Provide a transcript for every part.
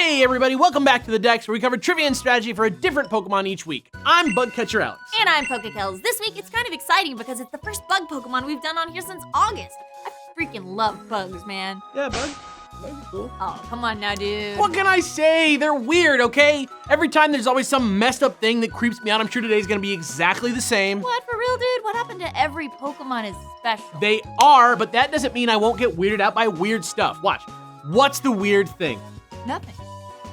Hey everybody, welcome back to the Dex, where we cover trivia and strategy for a different Pokemon each week. I'm Bugcatcher Alex. And I'm Pokedex. This week it's kind of exciting because it's the first bug Pokemon we've done on here since August. I freaking love bugs, man. Yeah, Bugs are cool. Oh, come on now, dude. What can I say? They're weird, okay? Every time there's always some messed up thing that creeps me out. I'm sure today's gonna be exactly the same. What, for real, dude? What happened to every Pokemon is special? They are, but that doesn't mean I won't get weirded out by weird stuff. Watch. What's the weird thing? Nothing.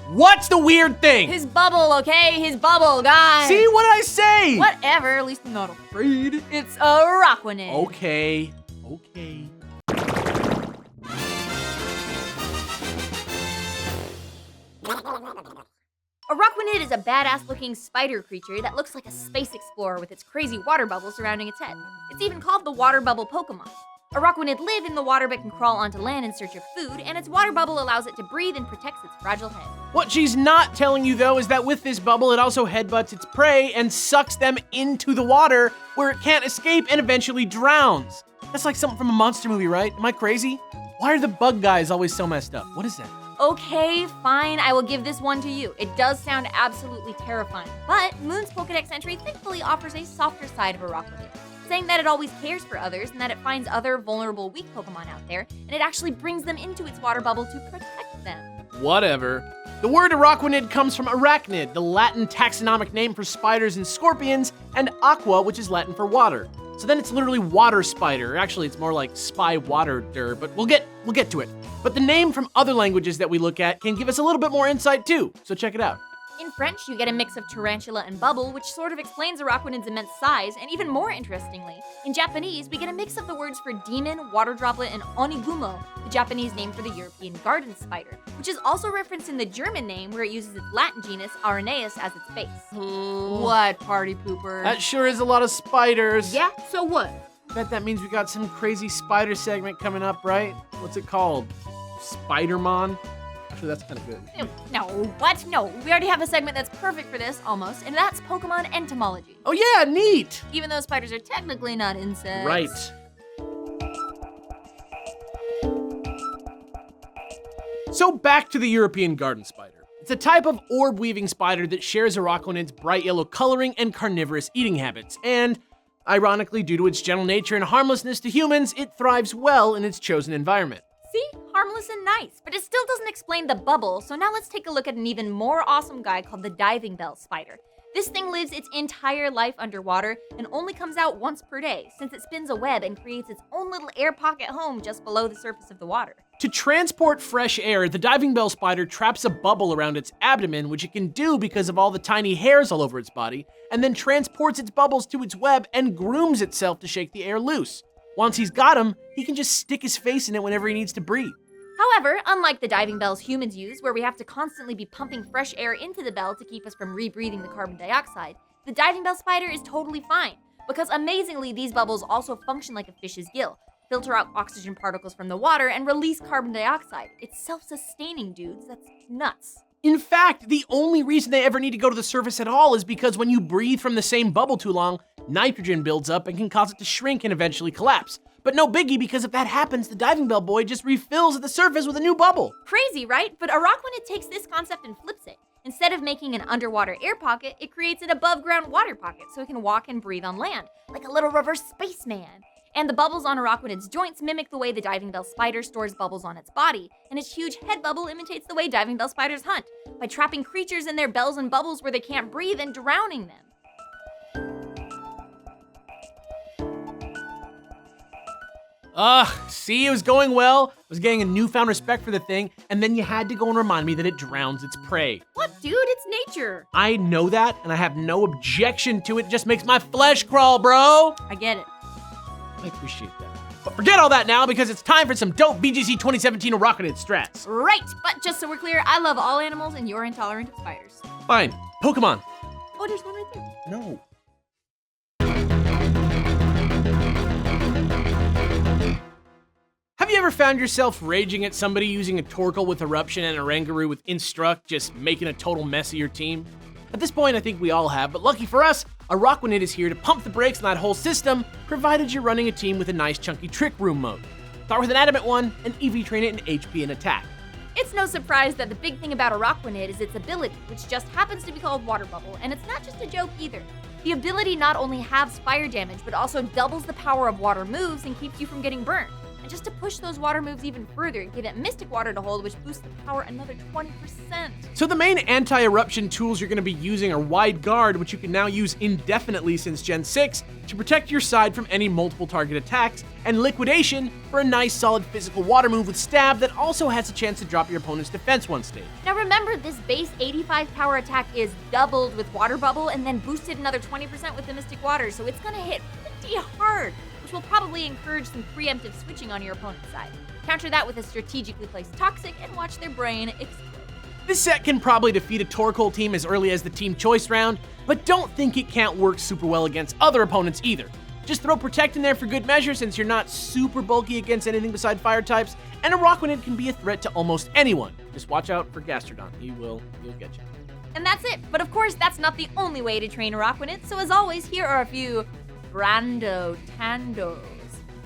What's the weird thing? His bubble, okay? His bubble, guys. See, what did I say? Whatever, at least I'm not Afraid. It's Araquanid. Okay. Araquanid is a badass-looking spider creature that looks like a space explorer with its crazy water bubble surrounding its head. It's even called the water bubble Pokemon. Araquanid live in the water but can crawl onto land in search of food, and its water bubble allows it to breathe and protects its fragile head. What she's not telling you, though, is that with this bubble, it also headbutts its prey and sucks them into the water, where it can't escape and eventually drowns. That's like something from a monster movie, right? Am I crazy? Why are the bug guys always so messed up? What is that? Okay, fine, I will give this one to you. It does sound absolutely terrifying, but Moon's Pokedex entry thankfully offers a softer side of Araquanid, saying that it always cares for others and that it finds other vulnerable, weak Pokemon out there, and it actually brings them into its water bubble to protect them. Whatever. The word Araquanid comes from arachnid, the Latin taxonomic name for spiders and scorpions, and aqua, which is Latin for water. So then it's literally water spider. Actually, it's more like spy water-der, but we'll get to it. But the name from other languages that we look at can give us a little bit more insight too, so check it out. In French, you get a mix of tarantula and bubble, which sort of explains Araquanid's immense size, and even more interestingly, in Japanese, we get a mix of the words for demon, water droplet, and onigumo, the Japanese name for the European garden spider, which is also referenced in the German name where it uses its Latin genus Araneus as its base. What, party pooper? That sure is a lot of spiders. Yeah, so what? Bet that means we got some crazy spider segment coming up, right? What's it called? Spider-Mon? Actually, that's kind of good. No, what? No, we already have a segment that's perfect for this, almost, and that's Pokemon Entomology. Oh yeah, neat! Even though spiders are technically not insects. Right. So back to the European garden spider. It's a type of orb-weaving spider that shares Araquanid's bright yellow coloring and carnivorous eating habits, and ironically, due to its gentle nature and harmlessness to humans, it thrives well in its chosen environment. See? Harmless and nice, but it still doesn't explain the bubble, so now let's take a look at an even more awesome guy called the diving bell spider. This thing lives its entire life underwater and only comes out once per day, since it spins a web and creates its own little air pocket home just below the surface of the water. To transport fresh air, the diving bell spider traps a bubble around its abdomen, which it can do because of all the tiny hairs all over its body, and then transports its bubbles to its web and grooms itself to shake the air loose. Once he's got him, he can just stick his face in it whenever he needs to breathe. However, unlike the diving bells humans use, where we have to constantly be pumping fresh air into the bell to keep us from rebreathing the carbon dioxide, the diving bell spider is totally fine, because amazingly, these bubbles also function like a fish's gill, filter out oxygen particles from the water, and release carbon dioxide. It's self-sustaining, dudes. That's nuts. In fact, the only reason they ever need to go to the surface at all is because when you breathe from the same bubble too long, nitrogen builds up and can cause it to shrink and eventually collapse. But no biggie, because if that happens, the diving bell boy just refills at the surface with a new bubble. Crazy, right? But Araquanid takes this concept and flips it. Instead of making an underwater air pocket, it creates an above-ground water pocket so it can walk and breathe on land, like a little reverse spaceman. And the bubbles on Araquanid's joints mimic the way the diving bell spider stores bubbles on its body, and its huge head bubble imitates the way diving bell spiders hunt, by trapping creatures in their bells and bubbles where they can't breathe and drowning them. See, it was going well. I was getting a newfound respect for the thing, and then you had to go and remind me that it drowns its prey. What, dude? It's nature. I know that, and I have no objection to it. It just makes my flesh crawl, bro. I get it. I appreciate that. But forget all that now, because it's time for some dope BGC 2017 Araquanid strats. Right, but just so we're clear, I love all animals and you're intolerant of spiders. Fine. Pokemon. Oh, there's one right there. No. Have you ever found yourself raging at somebody using a Torkoal with Eruption and a Rangaroo with Instruct, just making a total mess of your team? At this point, I think we all have, but lucky for us, Araquanid is here to pump the brakes on that whole system, provided you're running a team with a nice chunky Trick Room mode. Start with an Adamant one, and EV train it in HP and attack. It's It's no surprise that the big thing about Araquanid is its ability, which just happens to be called Water Bubble, and it's not just a joke either. The ability not only halves fire damage, but also doubles the power of water moves and keeps you from getting burned. And just to push those water moves even further, give it Mystic Water to hold, which boosts the power another 20%. So the main anti-eruption tools you're going to be using are Wide Guard, which you can now use indefinitely since Gen 6 to protect your side from any multiple target attacks, and Liquidation for a nice solid physical water move with Stab that also has a chance to drop your opponent's defense one stage. Now remember, this base 85 power attack is doubled with Water Bubble and then boosted another 20% with the Mystic Water, so it's going to hit pretty hard, which will probably encourage some preemptive switching on your opponent's side. Counter that with a strategically placed Toxic and watch their brain explode. This set can probably defeat a Torkoal team as early as the team choice round, but don't think it can't work super well against other opponents either. Just throw Protect in there for good measure since you're not super bulky against anything beside fire types, and Araquanid can be a threat to almost anyone. Just watch out for Gastrodon, he'll get you. And that's it, but of course that's not the only way to train Araquanid, so as always, here are a few Brando Tandos.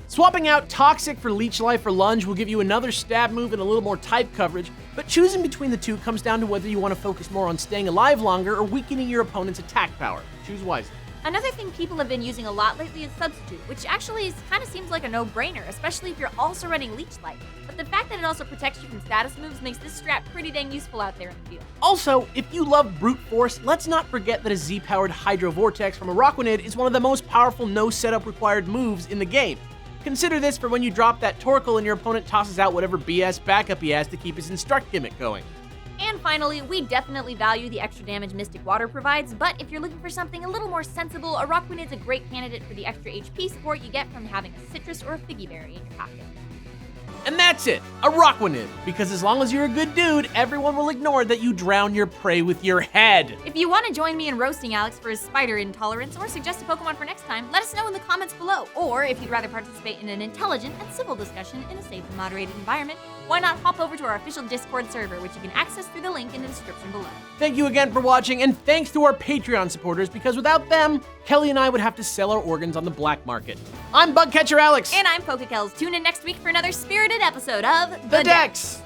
Swapping out Toxic for Leech Life or Lunge will give you another stab move and a little more type coverage, but choosing between the two comes down to whether you want to focus more on staying alive longer or weakening your opponent's attack power. Choose wisely. Another thing people have been using a lot lately is Substitute, which actually kind of seems like a no-brainer, especially if you're also running Leech Life. But the fact that it also protects you from status moves makes this strat pretty dang useful out there in the field. Also, if you love Brute Force, let's not forget that a Z-powered Hydro Vortex from Araquanid is one of the most powerful no-setup required moves in the game. Consider this for when you drop that Torkoal and your opponent tosses out whatever BS backup he has to keep his Instruct gimmick going. And finally, we definitely value the extra damage Mystic Water provides, but if you're looking for something a little more sensible, Araquanid's a great candidate for the extra HP support you get from having a Citrus or a Figgy Berry in your pocket. And that's it, Araquanid, because as long as you're a good dude, everyone will ignore that you drown your prey with your head. If you want to join me in roasting Alex for his spider intolerance or suggest a Pokemon for next time, let us know in the comments below. Or if you'd rather participate in an intelligent and civil discussion in a safe and moderated environment, why not hop over to our official Discord server, which you can access through the link in the description below. Thank you again for watching, and thanks to our Patreon supporters, because without them, Kelly and I would have to sell our organs on the black market. I'm Bugcatcher Alex. And I'm Pokekells. Tune in next week for another spirited episode of The Dex.